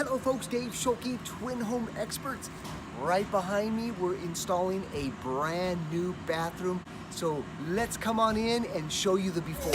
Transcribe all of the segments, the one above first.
Hello folks, Dave Schulke, Twin Home Experts. Right behind me, we're installing a brand new bathroom. So let's come on in and show you the before.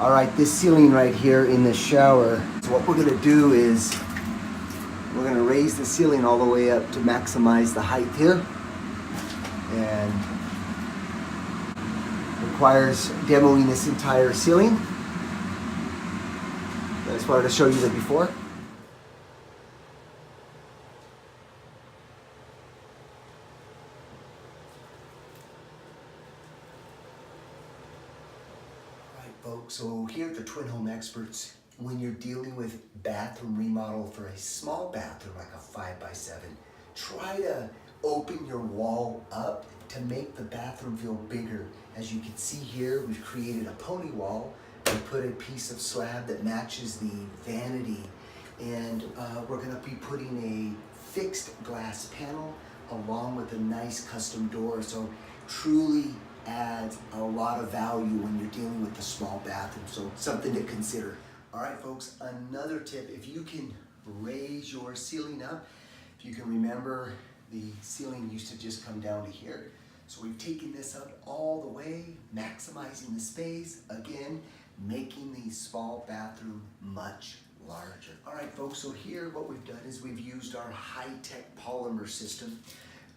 All right, this ceiling right here in the shower, so what we're gonna do is we're gonna raise the ceiling all the way up to maximize the height here. And requires demoing this entire ceiling. I just wanted to show you the before. Folks, so here at the Twin Home Experts, when you're dealing with bathroom remodel for a small bathroom like a 5x7, try to open your wall up to make the bathroom feel bigger. As you can see here, we've created a pony wall. We put a piece of slab that matches the vanity, and we're going to be putting a fixed glass panel along with a nice custom door. So truly adds a lot of value when you're dealing with the small bathroom, so something to consider. All right folks, another tip, if you can raise your ceiling up, if you can remember, the ceiling used to just come down to here. So we've taken this up all the way, maximizing the space, again, making the small bathroom much larger. All right folks, so here what we've done is we've used our high-tech polymer system.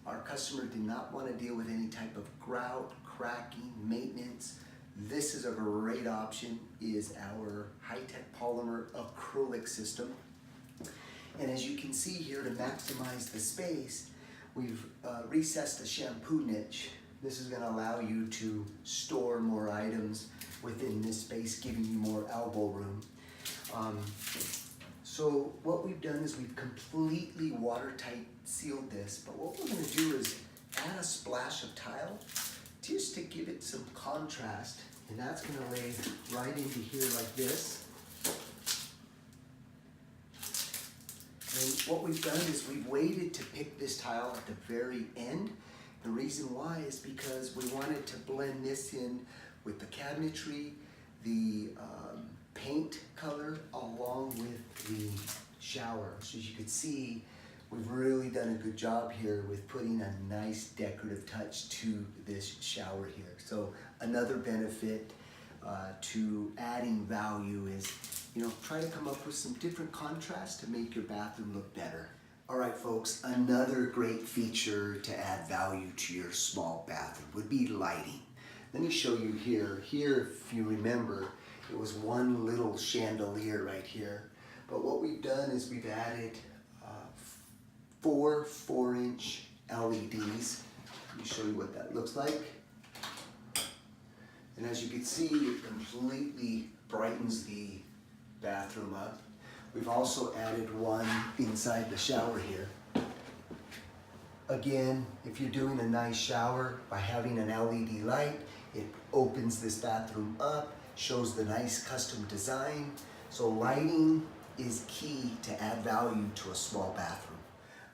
Our customer did not want to deal with any type of grout, cracking, maintenance. This is a great option, is our high-tech polymer acrylic system. And as you can see here, to maximize the space, we've recessed a shampoo niche. This is going to allow you to store more items within this space, giving you more elbow room. So what we've done is we've completely watertight sealed this, but what we're going to do is add a splash of tile just to give it some contrast, and that's going to lay right into here like this. And what we've done is we've waited to pick this tile at the very end. The reason why is because we wanted to blend this in with the cabinetry, the paint color, along with the shower. So as you can see, we've really done a good job here with putting a nice decorative touch to this shower here. So another benefit to adding value is, try to come up with some different contrast to make your bathroom look better. All right folks, another great feature to add value to your small bathroom would be lighting. Let me show you here. Here, if you remember, it was one little chandelier right here. But what we've done is we've added four 4-inch LEDs. Let me show you what that looks like. And as you can see, it completely brightens the bathroom up. We've also added one inside the shower here. Again, if you're doing a nice shower, by having an LED light, it opens this bathroom up, shows the nice custom design. So lighting is key to add value to a small bathroom.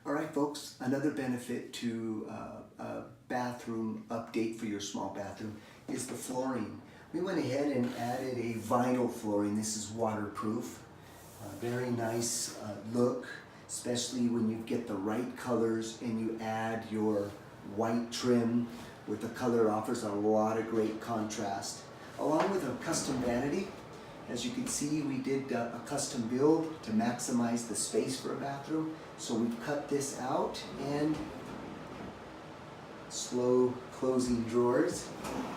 All right folks, another benefit to a bathroom update for your small bathroom is the flooring. We went ahead and added a vinyl flooring. This is waterproof. Very nice look, especially when you get the right colors and you add your white trim with the color, offers a lot of great contrast. Along with a custom vanity, as you can see, we did a custom build to maximize the space for a bathroom. So we've cut this out and slow closing drawers.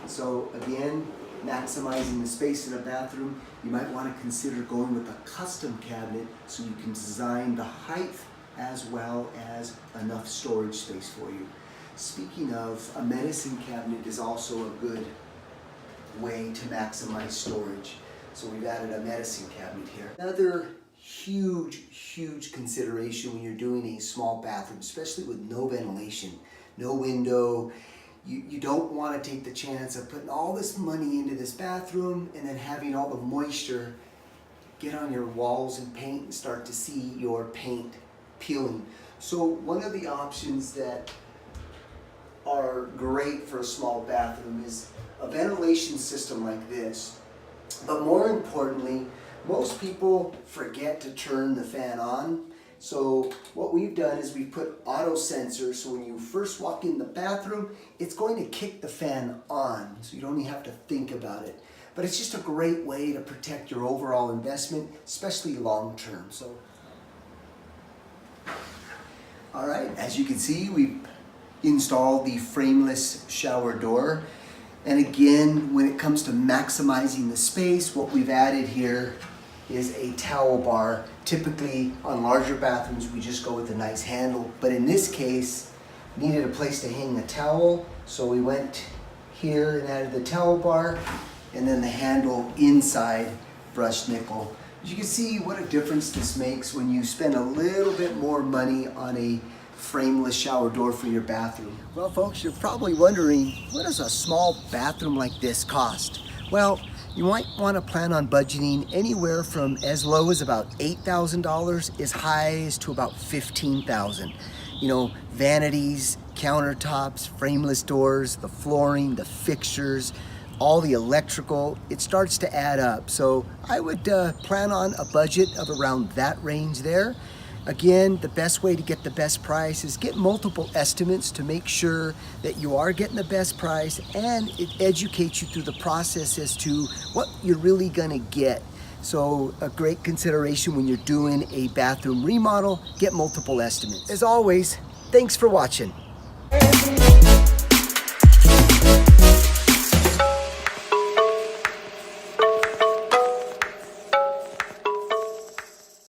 So again, maximizing the space in a bathroom. You might want to consider going with a custom cabinet so you can design the height as well as enough storage space for you. Speaking of, a medicine cabinet is also a good way to maximize storage. So we've added a medicine cabinet here. Another huge consideration when you're doing a small bathroom, especially with no ventilation, no window. You don't want to take the chance of putting all this money into this bathroom and then having all the moisture get on your walls and paint and start to see your paint peeling. So one of the options that are great for a small bathroom is a ventilation system like this. But more importantly, most people forget to turn the fan on. So what we've done is we've put auto sensors, so when you first walk in the bathroom, it's going to kick the fan on, so you don't even have to think about it. But it's just a great way to protect your overall investment, especially long term. So, all right, as you can see, we've installed the frameless shower door. And again, when it comes to maximizing the space, what we've added here is a towel bar. Typically on larger bathrooms, we just go with a nice handle, but in this case, needed a place to hang a towel, so we went here and added the towel bar, and then the handle inside brushed nickel. As you can see what a difference this makes when you spend a little bit more money on a frameless shower door for your bathroom. Well folks, you're probably wondering, what does a small bathroom like this cost? Well, you might want to plan on budgeting anywhere from as low as about $8,000 as high as to about $15,000. You know, vanities, countertops, frameless doors, the flooring, the fixtures, all the electrical, it starts to add up. So I would plan on a budget of around that range there. Again, the best way to get the best price is get multiple estimates to make sure that you are getting the best price, and it educates you through the process as to what you're really gonna get. So a great consideration when you're doing a bathroom remodel, get multiple estimates. As always, thanks for watching.